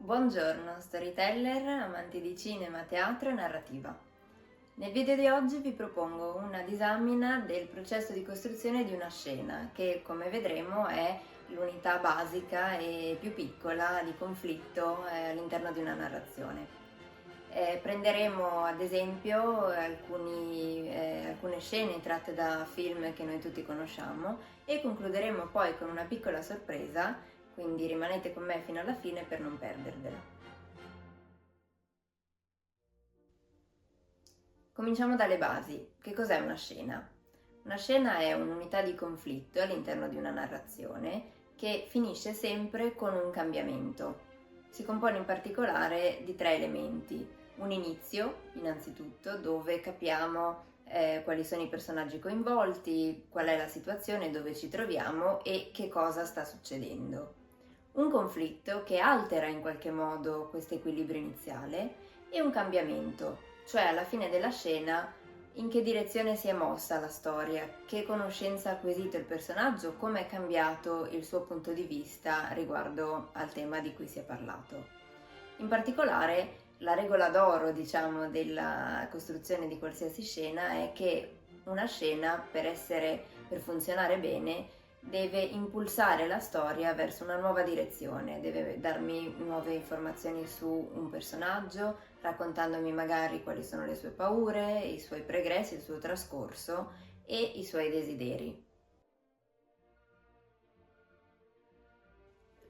Buongiorno storyteller, amanti di cinema, teatro e narrativa. Nel video di oggi vi propongo una disamina del processo di costruzione di una scena che, come vedremo, è l'unità basica e più piccola di conflitto all'interno di una narrazione. Prenderemo ad esempio alcune scene tratte da film che noi tutti conosciamo e concluderemo poi con una piccola sorpresa, quindi rimanete con me fino alla fine per non perdervela. Cominciamo dalle basi. Che cos'è una scena? Una scena è un'unità di conflitto all'interno di una narrazione che finisce sempre con un cambiamento. Si compone in particolare di tre elementi. Un inizio, innanzitutto, dove capiamo quali sono i personaggi coinvolti, qual è la situazione dove ci troviamo e che cosa sta succedendo. Un conflitto che altera in qualche modo questo equilibrio iniziale e un cambiamento, cioè alla fine della scena in che direzione si è mossa la storia, che conoscenza ha acquisito il personaggio, come è cambiato il suo punto di vista riguardo al tema di cui si è parlato. In particolare, la regola d'oro, diciamo, della costruzione di qualsiasi scena è che una scena, per funzionare bene, deve impulsare la storia verso una nuova direzione, deve darmi nuove informazioni su un personaggio, raccontandomi magari quali sono le sue paure, i suoi pregressi, il suo trascorso e i suoi desideri.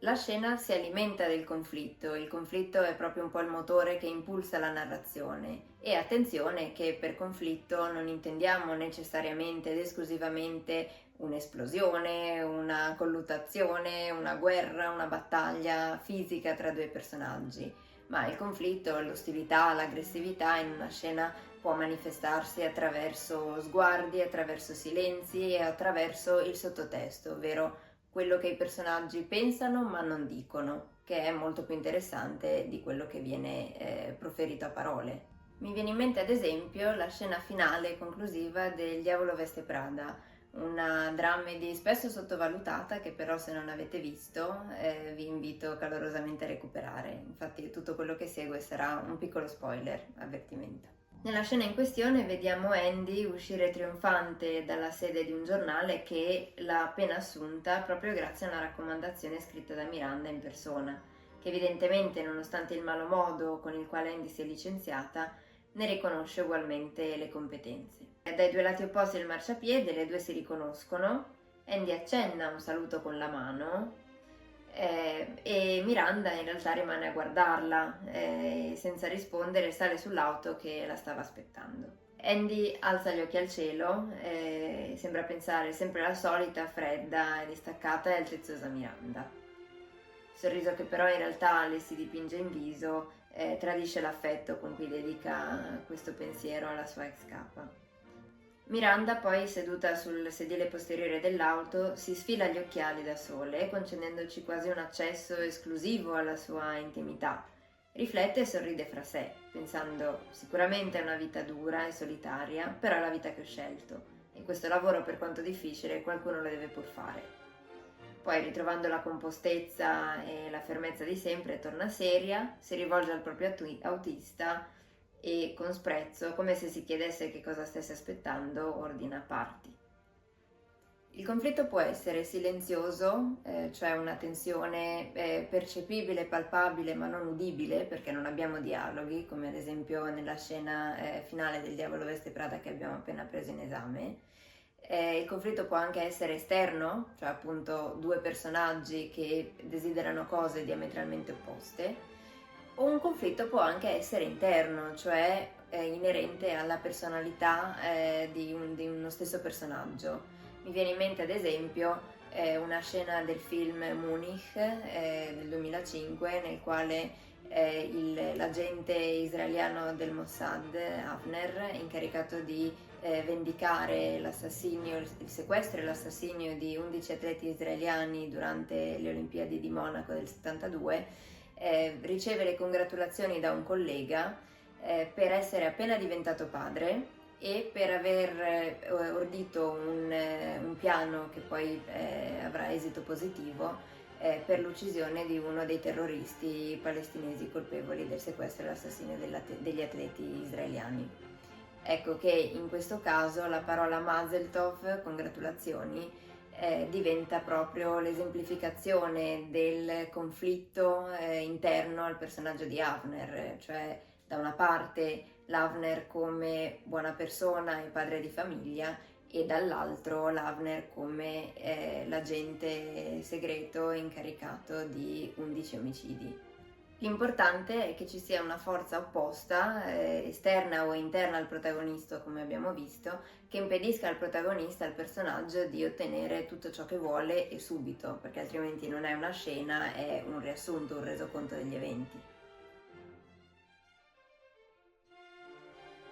La scena si alimenta del conflitto, il conflitto è proprio un po' il motore che impulsa la narrazione e attenzione che per conflitto non intendiamo necessariamente ed esclusivamente un'esplosione, una colluttazione, una guerra, una battaglia fisica tra due personaggi, ma il conflitto, l'ostilità, l'aggressività in una scena può manifestarsi attraverso sguardi, attraverso silenzi e attraverso il sottotesto, ovvero quello che i personaggi pensano ma non dicono, che è molto più interessante di quello che viene proferito a parole. Mi viene in mente ad esempio la scena finale conclusiva del Diavolo Veste Prada, una dramedy spesso sottovalutata che però se non avete visto vi invito calorosamente a recuperare. Infatti tutto quello che segue sarà un piccolo spoiler, avvertimento. Nella scena in questione vediamo Andy uscire trionfante dalla sede di un giornale che l'ha appena assunta proprio grazie a una raccomandazione scritta da Miranda in persona, che evidentemente, nonostante il malo modo con il quale Andy si è licenziata, ne riconosce ugualmente le competenze. Dai due lati opposti del marciapiede le due si riconoscono, Andy accenna un saluto con la mano e Miranda in realtà rimane a guardarla senza rispondere, sale sull'auto che la stava aspettando. Andy alza gli occhi al cielo, sembra pensare sempre alla solita fredda, distaccata e altezzosa Miranda. Sorriso che però in realtà le si dipinge in viso tradisce l'affetto con cui dedica questo pensiero alla sua ex capa. Miranda poi, seduta sul sedile posteriore dell'auto, si sfila gli occhiali da sole, concedendoci quasi un accesso esclusivo alla sua intimità. Riflette e sorride fra sé, pensando sicuramente è una vita dura e solitaria, però è la vita che ho scelto, e questo lavoro, per quanto difficile, qualcuno lo deve pur fare. Poi, ritrovando la compostezza e la fermezza di sempre, torna seria, si rivolge al proprio autista e con sprezzo, come se si chiedesse che cosa stesse aspettando, ordina parti. Il conflitto può essere silenzioso, cioè una tensione percepibile, palpabile ma non udibile perché non abbiamo dialoghi, come ad esempio nella scena finale del Diavolo Veste Prada che abbiamo appena preso in esame. Il conflitto può anche essere esterno, cioè appunto due personaggi che desiderano cose diametralmente opposte, o un conflitto può anche essere interno, cioè inerente alla personalità di uno stesso personaggio. Mi viene in mente ad esempio una scena del film Munich del 2005 nel quale l'agente israeliano del Mossad, Avner, incaricato di vendicare l'assassinio, il sequestro e l'assassinio di 11 atleti israeliani durante le Olimpiadi di Monaco del 72, riceve le congratulazioni da un collega per essere appena diventato padre e per aver ordito un piano che poi avrà esito positivo per l'uccisione di uno dei terroristi palestinesi colpevoli del sequestro e l'assassinio degli atleti israeliani. Ecco che in questo caso la parola Mazel Tov, congratulazioni, diventa proprio l'esemplificazione del conflitto interno al personaggio di Avner, cioè da una parte l'Avner come buona persona e padre di famiglia e dall'altro l'Avner come l'agente segreto incaricato di 11 omicidi. L'importante è che ci sia una forza opposta, esterna o interna al protagonista, come abbiamo visto, che impedisca al protagonista, al personaggio, di ottenere tutto ciò che vuole e subito, perché altrimenti non è una scena, è un riassunto, un resoconto degli eventi.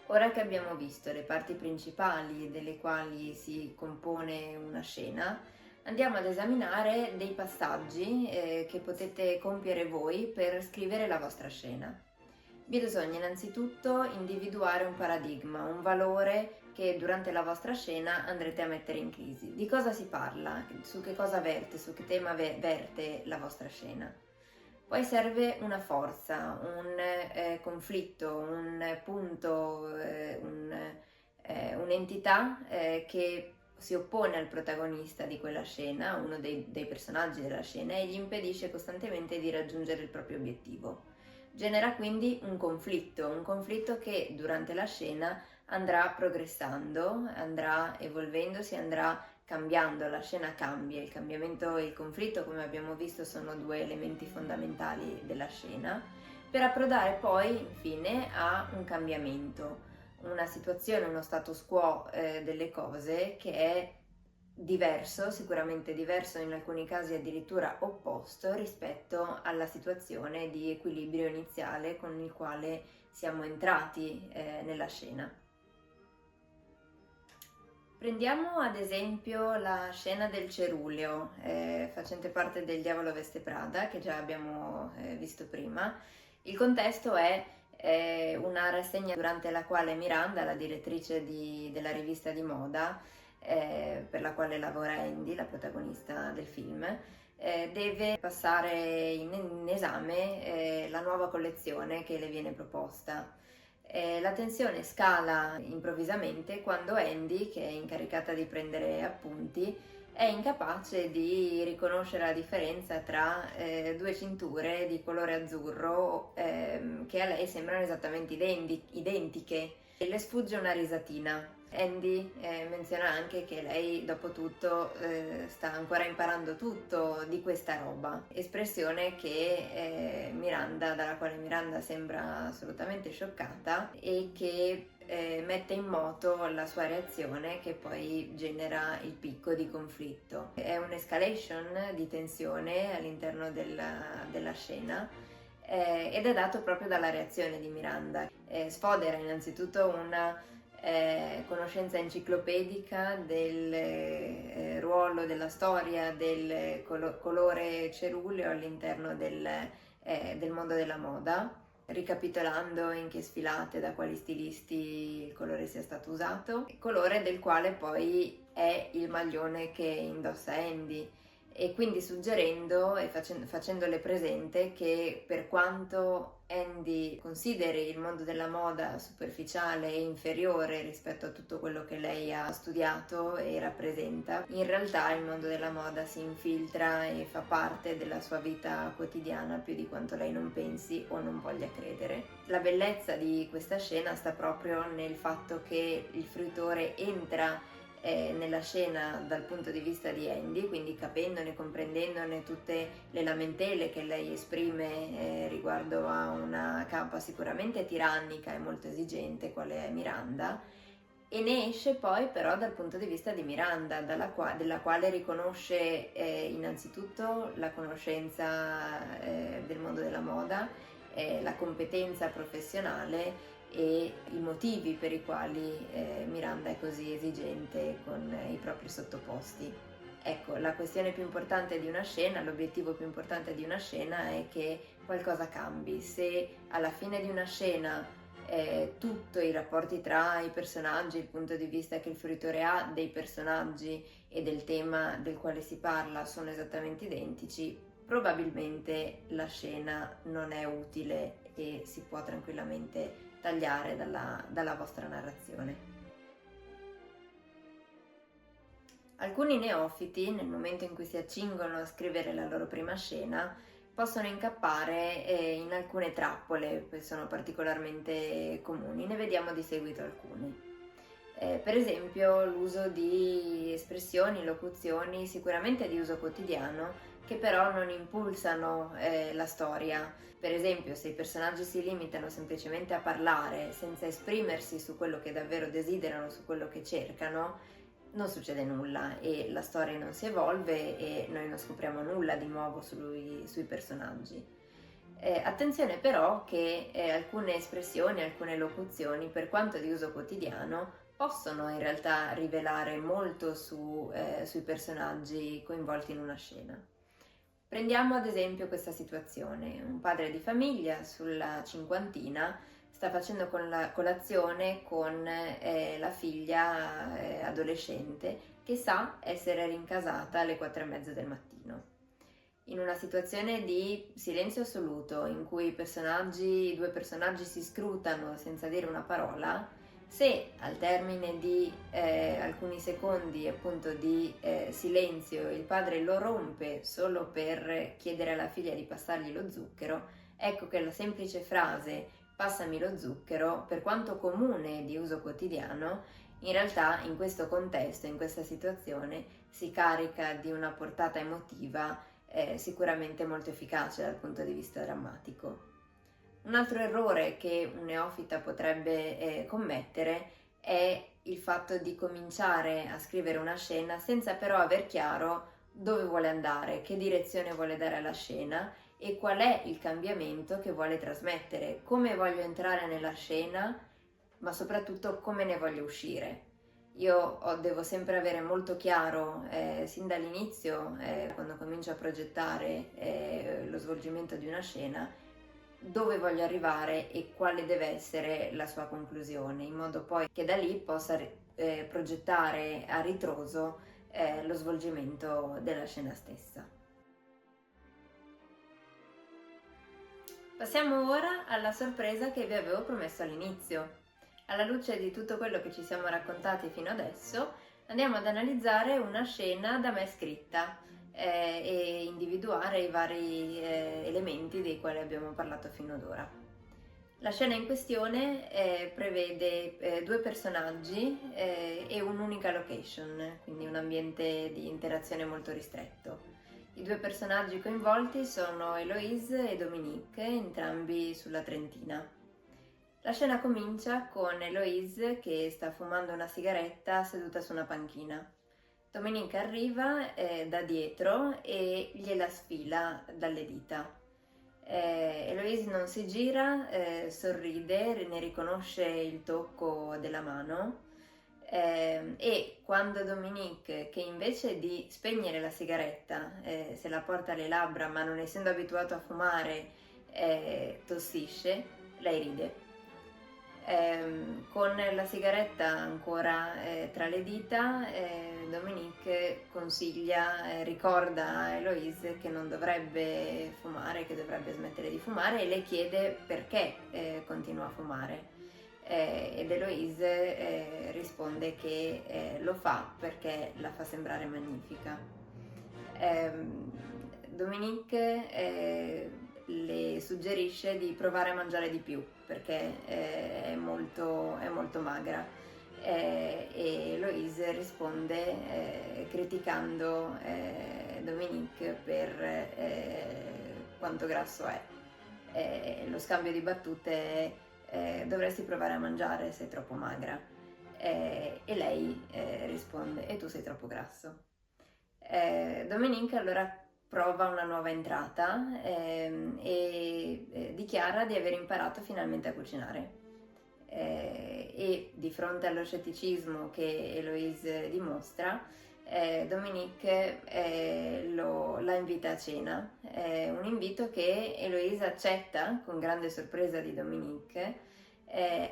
Ora che abbiamo visto le parti principali delle quali si compone una scena, andiamo ad esaminare dei passaggi che potete compiere voi per scrivere la vostra scena. Bisogna innanzitutto individuare un paradigma, un valore che durante la vostra scena andrete a mettere in crisi. Di cosa si parla? Su che cosa verte? Su che tema verte la vostra scena? Poi serve una forza, un conflitto, un punto, un'entità che si oppone al protagonista di quella scena, uno dei personaggi della scena, e gli impedisce costantemente di raggiungere il proprio obiettivo. Genera quindi un conflitto che durante la scena andrà progressando, andrà evolvendosi, andrà cambiando, la scena cambia, il cambiamento e il conflitto, come abbiamo visto, sono due elementi fondamentali della scena, per approdare poi infine a un cambiamento, una situazione, uno status quo delle cose che è diverso, sicuramente diverso, in alcuni casi addirittura opposto rispetto alla situazione di equilibrio iniziale con il quale siamo entrati nella scena. Prendiamo ad esempio la scena del ceruleo, facente parte del Diavolo veste Prada, che già abbiamo visto prima. Il contesto è una rassegna durante la quale Miranda, la direttrice della rivista di moda, per la quale lavora Andy, la protagonista del film, deve passare in esame la nuova collezione che le viene proposta. La tensione scala improvvisamente quando Andy, che è incaricata di prendere appunti, è incapace di riconoscere la differenza tra due cinture di colore azzurro che a lei sembrano esattamente identiche. E le sfugge una risatina. Andy menziona anche che lei, dopo tutto, sta ancora imparando tutto di questa roba, espressione che dalla quale Miranda sembra assolutamente scioccata e che mette in moto la sua reazione, che poi genera il picco di conflitto. È un'escalation di tensione all'interno della scena ed è dato proprio dalla reazione di Miranda. Sfodera innanzitutto una conoscenza enciclopedica del ruolo, della storia del colore ceruleo all'interno del mondo della moda, ricapitolando in che sfilate, da quali stilisti il colore sia stato usato, colore del quale poi è il maglione che indossa Andy, e quindi suggerendo e facendole presente che per quanto Andy consideri il mondo della moda superficiale e inferiore rispetto a tutto quello che lei ha studiato e rappresenta, in realtà il mondo della moda si infiltra e fa parte della sua vita quotidiana più di quanto lei non pensi o non voglia credere. La bellezza di questa scena sta proprio nel fatto che il fruitore entra nella scena dal punto di vista di Andy, quindi capendone, comprendendone tutte le lamentele che lei esprime riguardo a una capa sicuramente tirannica e molto esigente quale è Miranda, e ne esce poi però dal punto di vista di Miranda, della quale riconosce innanzitutto la conoscenza del mondo della moda, la competenza professionale e i motivi per i quali Miranda è così esigente con i propri sottoposti. Ecco, la questione più importante di una scena, l'obiettivo più importante di una scena è che qualcosa cambi. Se alla fine di una scena tutti i rapporti tra i personaggi, il punto di vista che il fruitore ha dei personaggi e del tema del quale si parla sono esattamente identici, probabilmente la scena non è utile e si può tranquillamente tagliare dalla vostra narrazione. Alcuni neofiti, nel momento in cui si accingono a scrivere la loro prima scena, possono incappare in alcune trappole che sono particolarmente comuni. Ne vediamo di seguito alcune. Per esempio l'uso di espressioni, locuzioni sicuramente di uso quotidiano che però non impulsano la storia. Per esempio, se i personaggi si limitano semplicemente a parlare senza esprimersi su quello che davvero desiderano, su quello che cercano, non succede nulla e la storia non si evolve e noi non scopriamo nulla di nuovo sui personaggi. Attenzione però che alcune espressioni, alcune locuzioni, per quanto di uso quotidiano, possono in realtà rivelare molto sui personaggi coinvolti in una scena. Prendiamo ad esempio questa situazione: un padre di famiglia sulla cinquantina sta facendo colazione con la figlia adolescente che sa essere rincasata alle 4:30 del mattino. In una situazione di silenzio assoluto in cui i due personaggi si scrutano senza dire una parola, se al termine di alcuni secondi appunto di silenzio il padre lo rompe solo per chiedere alla figlia di passargli lo zucchero, ecco che la semplice frase "passami lo zucchero", per quanto comune di uso quotidiano, in realtà in questo contesto, in questa situazione, si carica di una portata emotiva sicuramente molto efficace dal punto di vista drammatico. Un altro errore che un neofita potrebbe commettere è il fatto di cominciare a scrivere una scena senza però aver chiaro dove vuole andare, che direzione vuole dare alla scena e qual è il cambiamento che vuole trasmettere, come voglio entrare nella scena, ma soprattutto come ne voglio uscire. Devo sempre avere molto chiaro sin dall'inizio, quando comincio a progettare lo svolgimento di una scena, dove voglio arrivare e quale deve essere la sua conclusione, in modo poi che da lì possa progettare a ritroso lo svolgimento della scena stessa. Passiamo ora alla sorpresa che vi avevo promesso all'inizio. Alla luce di tutto quello che ci siamo raccontati fino adesso, andiamo ad analizzare una scena da me scritta e individuare i vari elementi dei quali abbiamo parlato fino ad ora. La scena in questione prevede due personaggi e un'unica location, quindi un ambiente di interazione molto ristretto. I due personaggi coinvolti sono Eloise e Dominique, entrambi sulla trentina. La scena comincia con Eloise che sta fumando una sigaretta seduta su una panchina. Dominique arriva da dietro e gliela sfila dalle dita. Eloise non si gira, sorride, ne riconosce il tocco della mano e quando Dominique, che invece di spegnere la sigaretta se la porta alle labbra ma non essendo abituato a fumare tossisce, lei ride. Con la sigaretta ancora tra le dita, Dominique ricorda a Eloise che non dovrebbe fumare, che dovrebbe smettere di fumare e le chiede perché continua a fumare. Ed Eloise risponde che lo fa perché la fa sembrare magnifica. Dominique le suggerisce di provare a mangiare di più perché è molto magra e Eloise risponde criticando Dominique per quanto grasso è. Lo scambio di battute è dovresti provare a mangiare, sei troppo magra, e lei risponde e tu sei troppo grasso. Dominique allora prova una nuova entrata e dichiara di aver imparato finalmente a cucinare. E di fronte allo scetticismo che Eloise dimostra, Dominique la invita a cena, un invito che Eloise accetta con grande sorpresa di Dominique,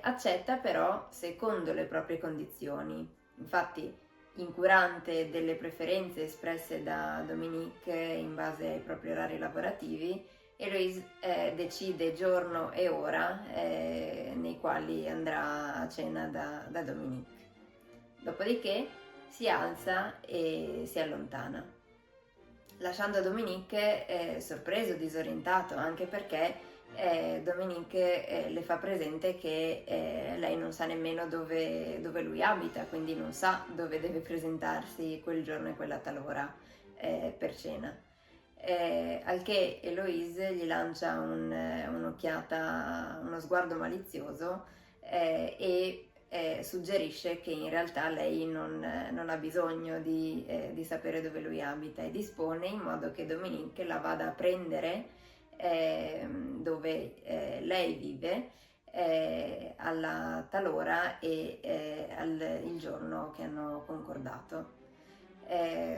accetta però secondo le proprie condizioni. Infatti incurante delle preferenze espresse da Dominique in base ai propri orari lavorativi, Eloise decide giorno e ora nei quali andrà a cena da Dominique. Dopodiché si alza e si allontana, lasciando Dominique sorpreso, disorientato, anche perché Dominique le fa presente che lei non sa nemmeno dove lui abita, quindi non sa dove deve presentarsi quel giorno e quella talora per cena. Al che Eloise gli lancia un'occhiata, uno sguardo malizioso e suggerisce che in realtà lei non ha bisogno di sapere dove lui abita, e dispone in modo che Dominique la vada a prendere dove lei vive alla talora e il giorno che hanno concordato.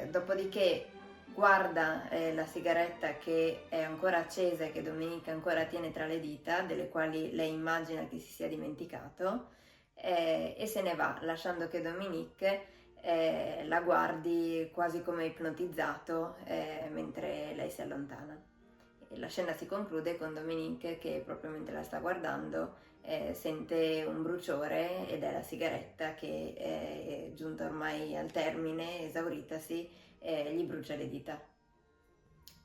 Dopodiché guarda la sigaretta che è ancora accesa e che Dominique ancora tiene tra le dita, delle quali lei immagina che si sia dimenticato, e se ne va, lasciando che Dominique la guardi quasi come ipnotizzato mentre lei si allontana. E la scena si conclude con Dominique che, proprio mentre la sta guardando, sente un bruciore, ed è la sigaretta che è giunta ormai al termine, esauritasi, gli brucia le dita.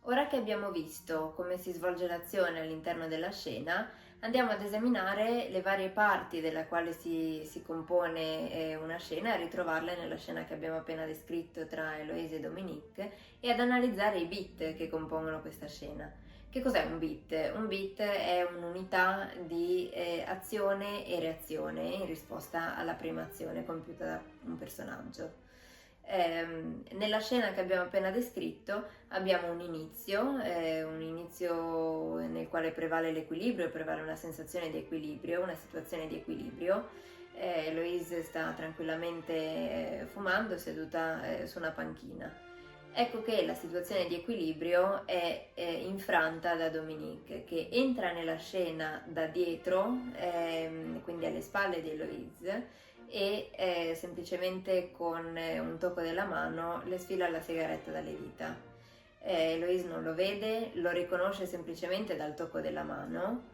Ora che abbiamo visto come si svolge l'azione all'interno della scena, andiamo ad esaminare le varie parti della quale si compone una scena, a ritrovarle nella scena che abbiamo appena descritto tra Eloise e Dominique, e ad analizzare i beat che compongono questa scena. Che cos'è un beat? Un beat è un'unità di azione e reazione in risposta alla prima azione compiuta da un personaggio. Nella scena che abbiamo appena descritto abbiamo un inizio nel quale prevale l'equilibrio, prevale una sensazione di equilibrio, una situazione di equilibrio. Eloise sta tranquillamente fumando seduta su una panchina. Ecco che la situazione di equilibrio è infranta da Dominique, che entra nella scena da dietro, quindi alle spalle di Eloise, e semplicemente con un tocco della mano le sfila la sigaretta dalle dita. Eloise non lo vede, lo riconosce semplicemente dal tocco della mano,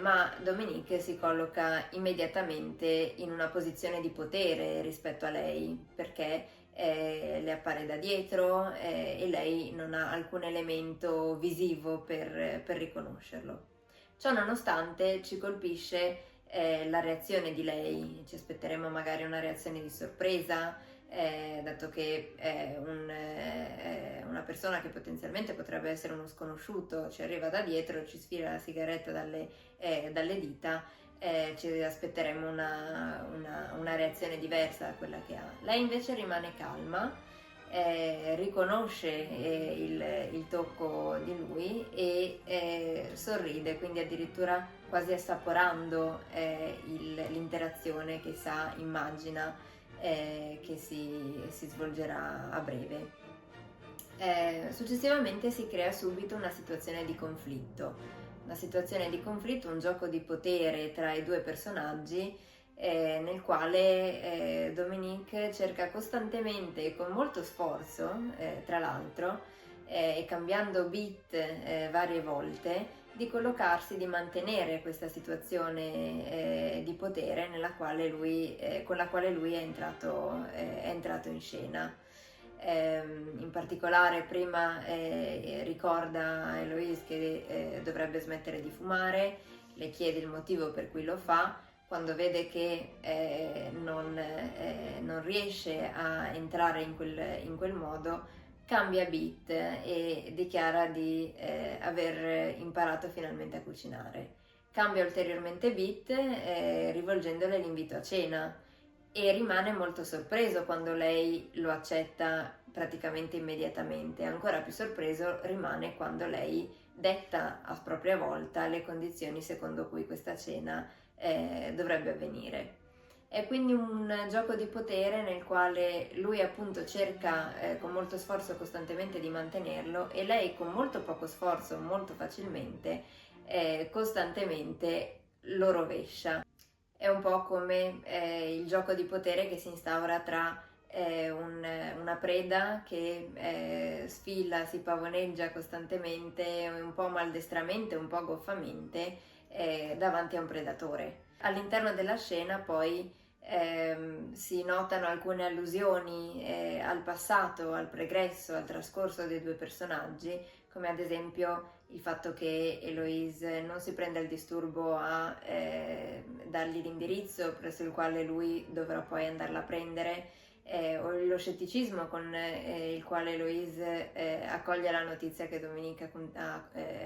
ma Dominique si colloca immediatamente in una posizione di potere rispetto a lei, perché le appare da dietro e lei non ha alcun elemento visivo per riconoscerlo. Ciò nonostante ci colpisce la reazione di lei. Ci aspetteremo magari una reazione di sorpresa, dato che una persona che potenzialmente potrebbe essere uno sconosciuto ci arriva da dietro, ci sfila la sigaretta dalle dita. Ci aspetteremo una reazione diversa da quella che ha. Lei invece rimane calma, riconosce il tocco di lui e sorride, quindi addirittura quasi assaporando l'interazione che immagina che si svolgerà a breve. Successivamente si crea subito una situazione di conflitto, un gioco di potere tra i due personaggi, nel quale Dominique cerca costantemente e con molto sforzo, tra l'altro, e cambiando beat varie volte, di collocarsi, di mantenere questa situazione di potere con la quale lui è entrato in scena. In particolare prima ricorda a Eloise che dovrebbe smettere di fumare, le chiede il motivo per cui lo fa. Quando vede che non riesce a entrare in quel modo, cambia beat e dichiara di aver imparato finalmente a cucinare. Cambia ulteriormente beat rivolgendole l'invito a cena, e rimane molto sorpreso quando lei lo accetta praticamente immediatamente. Ancora più sorpreso rimane quando lei detta a propria volta le condizioni secondo cui questa cena dovrebbe avvenire. È quindi un gioco di potere nel quale lui appunto cerca con molto sforzo costantemente di mantenerlo, e lei con molto poco sforzo, molto facilmente, costantemente lo rovescia. È un po' come il gioco di potere che si instaura tra è una preda che sfila, si pavoneggia costantemente, un po' maldestramente, un po' goffamente, davanti a un predatore. All'interno della scena poi si notano alcune allusioni al passato, al pregresso, al trascorso dei due personaggi, come ad esempio il fatto che Eloise non si prenda il disturbo a dargli l'indirizzo presso il quale lui dovrà poi andarla a prendere, o lo scetticismo con il quale Eloise accoglie la notizia che Dominica ha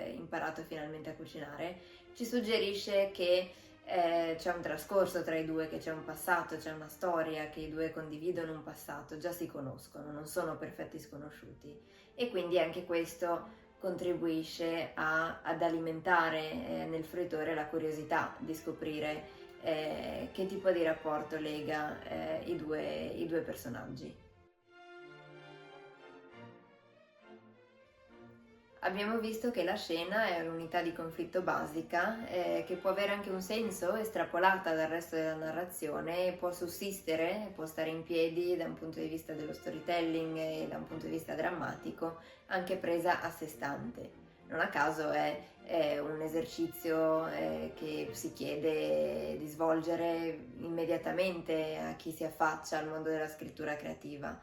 imparato finalmente a cucinare, ci suggerisce che c'è un trascorso tra i due, che c'è un passato, c'è una storia, che i due condividono un passato, già si conoscono, non sono perfetti sconosciuti, e quindi anche questo contribuisce ad alimentare nel fruitore la curiosità di scoprire che tipo di rapporto lega i due personaggi. Abbiamo visto che la scena è un'unità di conflitto basica che può avere anche un senso estrapolata dal resto della narrazione, può sussistere, può stare in piedi da un punto di vista dello storytelling e da un punto di vista drammatico, anche presa a sé stante. Non a caso è un esercizio che si chiede di svolgere immediatamente a chi si affaccia al mondo della scrittura creativa,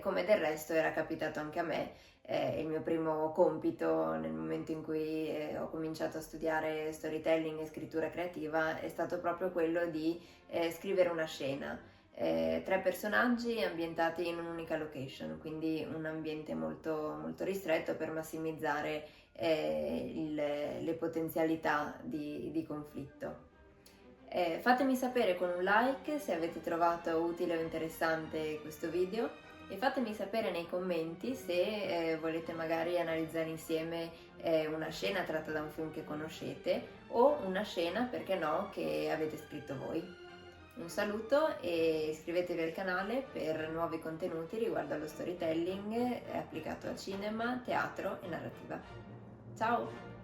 come del resto era capitato anche a me. Il mio primo compito nel momento in cui ho cominciato a studiare storytelling e scrittura creativa è stato proprio quello di scrivere una scena. 3 personaggi ambientati in un'unica location, quindi un ambiente molto, molto ristretto per massimizzare le potenzialità di conflitto. Fatemi sapere con un like se avete trovato utile o interessante questo video, e fatemi sapere nei commenti se volete magari analizzare insieme una scena tratta da un film che conoscete o una scena, perché no, che avete scritto voi. Un saluto e iscrivetevi al canale per nuovi contenuti riguardo allo storytelling applicato a cinema, teatro e narrativa. Ciao!